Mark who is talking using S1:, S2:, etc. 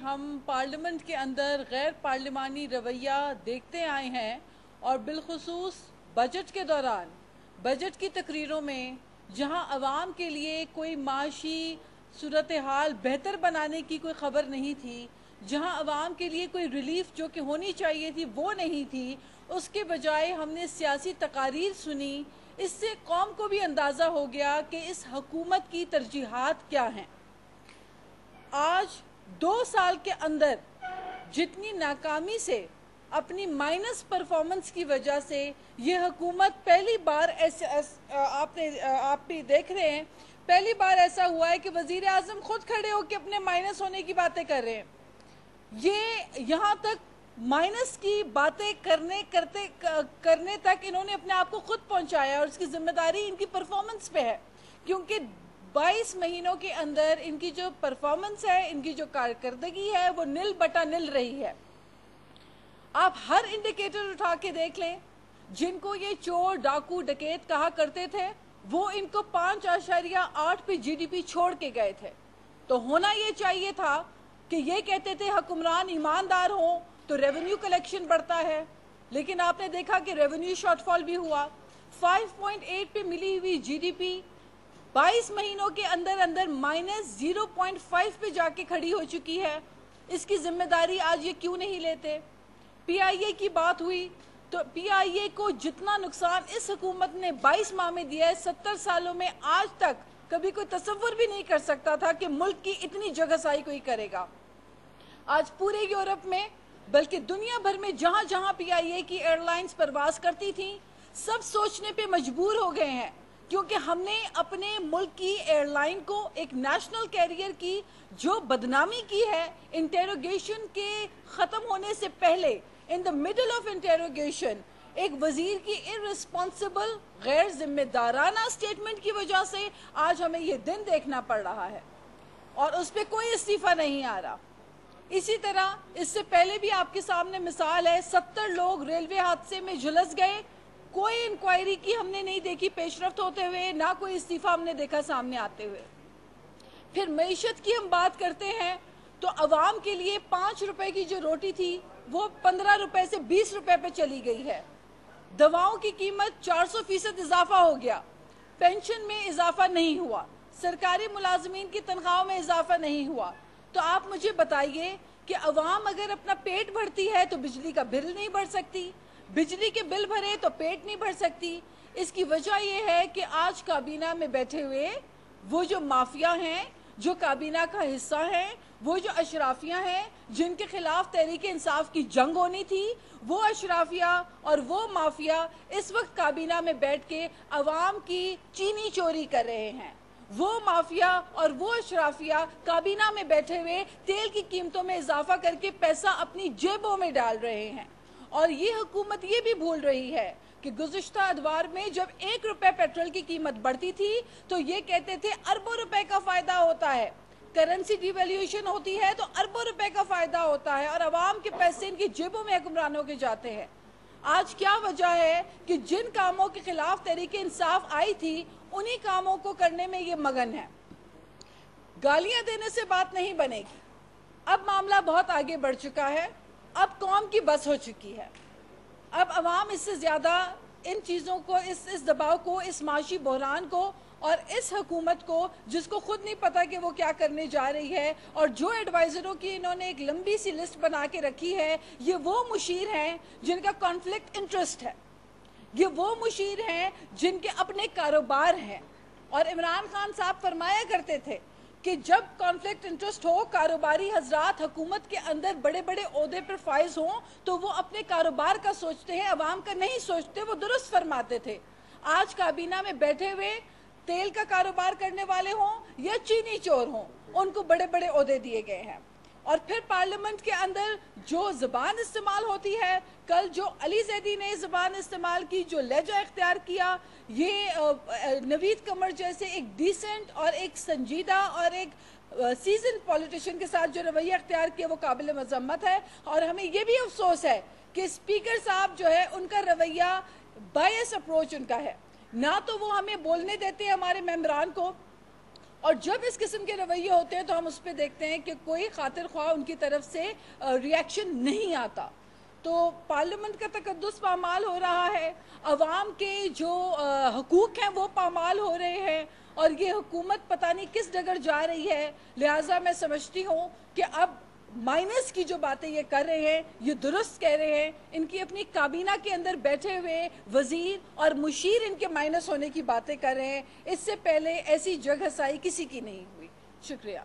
S1: हम पार्लियामेंट के अंदर गैर पार्लिमानी रवैया देखते आए हैं और बिलखुसूस बजट के दौरान बजट की तकरीरों में जहां अवाम के लिए कोई माशी सूरत हाल बेहतर बनाने की कोई खबर नहीं थी, जहां अवाम के लिए कोई रिलीफ जो कि होनी चाहिए थी वो नहीं थी, उसके बजाय हमने सियासी तकारीर सुनी। इससे कौम को भी अंदाज़ा हो गया कि इस हुकूमत की तरजीहात क्या हैं। आज 2 साल के अंदर जितनी नाकामी से अपनी माइनस परफॉर्मेंस की वजह से ये हुकूमत पहली बार आप भी देख रहे हैं, पहली बार ऐसा हुआ है कि वज़ीर आज़म खुद खड़े होकर अपने माइनस होने की बातें कर रहे हैं। ये यहाँ तक माइनस की बातें करने तक इन्होंने अपने आप को खुद पहुंचाया और उसकी जिम्मेदारी इनकी परफॉर्मेंस पे है, क्योंकि 22 महीनों के अंदर इनकी जो परफॉर्मेंस है, इनकी जो कारकर्दगी है वो निल बटा निल रही है। आप हर इंडिकेटर उठा के देख लें, जिनको ये चोर डाकू डकैत कहा करते थे वो इनको 5.8 पे जीडीपी छोड़ के गए थे। तो होना ये चाहिए था कि ये कहते थे हुक्मरान ईमानदार हों तो रेवेन्यू कलेक्शन बढ़ता है, लेकिन आपने देखा कि रेवेन्यू शॉर्टफॉल भी हुआ। 5.8 पे मिली हुई जीडीपी 22 महीनों के अंदर अंदर -0.5 पे जाके खड़ी हो चुकी है। इसकी जिम्मेदारी आज ये क्यों नहीं लेते? पीआईए की बात हुई तो पीआईए को जितना नुकसान इस हुकूमत ने 22 माह में दिया है, 70 सालों में आज तक कभी कोई तसव्वुर भी नहीं कर सकता था कि मुल्क की इतनी जगहसाई कोई करेगा। आज पूरे यूरोप में बल्कि दुनिया भर में जहां जहां पीआईए की एयरलाइंस परवाज करती थी, सब सोचने पे मजबूर हो गए हैं, क्योंकि हमने अपने मुल्क की एयरलाइन को एक नेशनल कैरियर की जो बदनामी की है, इंटेरोगेशन के ख़त्म होने से पहले in the middle of interrogation एक वजीर की इररिस्पॉन्सिबल गैर जिम्मेदाराना स्टेटमेंट की वजह से आज हमें ये दिन देखना पड़ रहा है और उस पर कोई इस्तीफा नहीं आ रहा। इसी तरह इससे पहले भी आपके सामने मिसाल है, 70 लोग रेलवे हादसे में झुलस गए, कोई इंक्वायरी की हमने नहीं देखी पेशरफ्त होते हुए, ना कोई इस्तीफा हमने देखा सामने आते हुए। फिर मईशत की हम बात करते हैं तो अवाम के लिए 5 रुपए की जो रोटी थी वो 15 रुपए से 20 रुपए पे चली गई है। दवाओं की कीमत 400% इजाफा हो गया, पेंशन में इजाफा नहीं हुआ, सरकारी मुलाजमीन की तनख्वाहों में इजाफा नहीं हुआ। तो आप मुझे बताइए कि अवाम अगर अपना पेट भरती है तो बिजली का बिल नहीं भर सकती, बिजली के बिल भरे तो पेट नहीं भर सकती। इसकी वजह यह है कि आज काबीना में बैठे हुए वो जो माफिया हैं, जो काबीना का हिस्सा हैं, वो जो अशराफिया हैं जिनके खिलाफ तहरीक इंसाफ की जंग होनी थी, वो अशराफिया और वो माफिया इस वक्त काबीना में बैठ के अवाम की चीनी चोरी कर रहे हैं। वो माफिया और वो अशराफिया काबीना में बैठे हुए तेल की कीमतों में इजाफा करके पैसा अपनी जेबों में डाल रहे हैं। और ये हुकूमत ये भी भूल रही है कि गुज़िश्ता अदवार में जब 1 रुपए पेट्रोल की कीमत बढ़ती थी तो ये कहते थे अरबों रुपए का फायदा होता है, करेंसी डिवैल्यूएशन होती है तो अरबों रुपए का फायदा होता है और अवाम के पैसे इनकी जेबों में हुक्मरानों के जाते हैं। आज क्या वजह है कि जिन कामों के खिलाफ तहरीक इंसाफ आई थी उन्हीं कामों को करने में ये मगन है। गालियां देने से बात नहीं बनेगी, अब मामला बहुत आगे बढ़ चुका है, अब कौम की बस हो चुकी है। अब अवाम इससे ज़्यादा इन चीज़ों को, इस दबाव को, इस माशी बहरान को और इस हुकूमत को जिसको खुद नहीं पता कि वो क्या करने जा रही है और जो एडवाइज़रों की इन्होंने एक लंबी सी लिस्ट बना के रखी है, ये वो मुशीर हैं जिनका कॉन्फ्लिक्ट इंटरेस्ट है, ये वो मुशीर हैं जिनके अपने कारोबार हैं। और इमरान खान साहब फरमाया करते थे कि जब कॉन्फ्लिक्ट इंटरेस्ट हो, कारोबारी हजरात हुकूमत के अंदर बड़े बड़े ओहदे पर फाइज हों तो वो अपने कारोबार का सोचते हैं, अवाम का नहीं सोचते। वो दुरुस्त फरमाते थे। आज काबीना में बैठे हुए तेल का कारोबार करने वाले हों या चीनी चोर हों, उनको बड़े बड़े ओहदे दिए गए हैं। और फिर पार्लियामेंट के अंदर जो ज़बान इस्तेमाल होती है, कल जो अली जैदी ने ज़बान इस्तेमाल की, जो लहजा इख्तियार किया, ये नवीद कमर जैसे एक डिसेंट और एक संजीदा और एक सीजन पॉलिटिशियन के साथ जो रवैया इख्तियार किया वो काबिल मजम्मत है। और हमें ये भी अफसोस है कि स्पीकर साहब जो है उनका रवैया बायस अप्रोच उनका है, ना तो वो हमें बोलने देते हैं हमारे मेंबरान को, اور جب اس قسم کے رویے ہوتے ہیں تو ہم اس پہ دیکھتے ہیں کہ کوئی خاطر خواہ ان کی طرف سے ریاکشن نہیں آتا. تو پارلیمنٹ کا تقدس پامال ہو رہا ہے، عوام کے جو حقوق ہیں وہ پامال ہو رہے ہیں، اور یہ حکومت پتہ نہیں کس ڈگر جا رہی ہے. لہٰذا میں سمجھتی ہوں کہ اب مائنس کی جو باتیں یہ کر رہے ہیں یہ درست کہہ رہے ہیں. ان کی اپنی کابینہ کے اندر بیٹھے ہوئے وزیر اور مشیر ان کے مائنس ہونے کی باتیں کر رہے ہیں. اس سے پہلے ایسی جگ ہسائی کسی کی نہیں ہوئی. شکریہ.